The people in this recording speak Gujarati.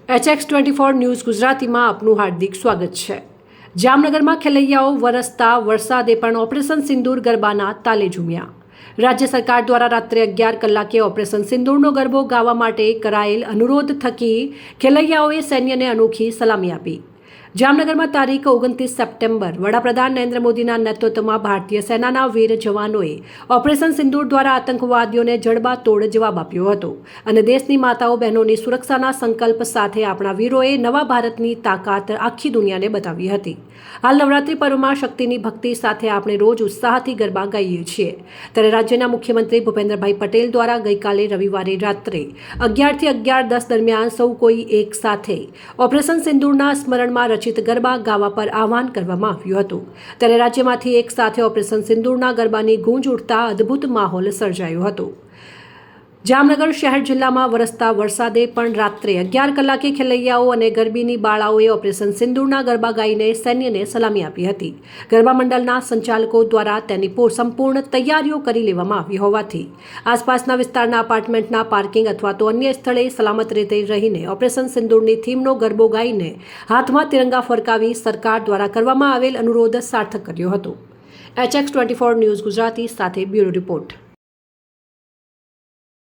HX24 ન્યૂઝ ગુજરાતીમાં આપનું હાર્દિક સ્વાગત છે। જામનગરમાં ખેલૈયાઓ વરસતા વરસાદે પણ ઓપરેશન સિંદૂર ગરબાના તાલે ઝૂમ્યા। રાજ્ય સરકાર દ્વારા રાત્રે 11 કલાકે ઓપરેશન સિંદૂરનો ગરબો ગાવા માટે કરાયેલ અનુરોધ થકી ખેલૈયાઓએ સૈન્યને અનોખી સલામી આપી। જામનગરમાં તારીખ 29 સપ્ટેમ્બર વડાપ્રધાન નરેન્દ્ર મોદીના નેતૃત્વમાં ભારતીય સેનાના વીર જવાનોએ ઓપરેશન સિંદૂર દ્વારા આતંકવાદીઓને જડબાતોડ જવાબ આપ્યો હતો અને દેશની માતાઓ બહેનોની સુરક્ષાના સંકલ્પ સાથે આપણા વીરોએ નવા ભારતની તાકાત આખી દુનિયાને બતાવી હતી। હાલ નવરાત્રી પર્વમાં શક્તિની ભક્તિ સાથે આપણે રોજ ઉત્સાહથી ગરબા ગાઈએ છીએ, ત્યારે રાજ્યના મુખ્યમંત્રી ભૂપેન્દ્રભાઈ પટેલ દ્વારા ગઈકાલે રવિવારે રાત્રે 11 થી 11:10 દરમિયાન સૌ કોઈ એક સાથે ઓપરેશન સિંદૂરના સ્મરણમાં રચિત ગરબા ગાવા પર આહવાન કરવામાં આવ્યું હતું। ત્યારે રાજ્યમાંથી એક સાથે ઓપરેશન સિંદૂરના ગરબાની ગૂંજ ઉઠતા અદ્ભુત માહોલ સર્જાયો હતો। જામનગર શહેર જિલ્લામાં વરસતા વરસાદે પણ રાત્રે 11 કલાકે ખેલૈયાઓ અને ગરબીની બાળાઓએ ઓપરેશન સિંદૂરના ગરબા ગાઈને સૈન્યને સલામી આપી હતી। ગરબા મંડળના સંચાલકો દ્વારા તેની સંપૂર્ણ તૈયારીઓ કરી લેવામાં આવી હોવાથી આસપાસના વિસ્તારના અપાર્ટમેન્ટના પાર્કિંગ અથવા તો અન્ય સ્થળે સલામત રીતે રહીને ઓપરેશન સિંદૂરની થીમનો ગરબો ગાઈને હાથમાં તિરંગા ફરકાવી સરકાર દ્વારા કરવામાં આવેલ અનુરોધ સાર્થક કર્યો હતો। HX24 ન્યૂઝ ગુજરાતી સાથે બ્યુરો રિપોર્ટ।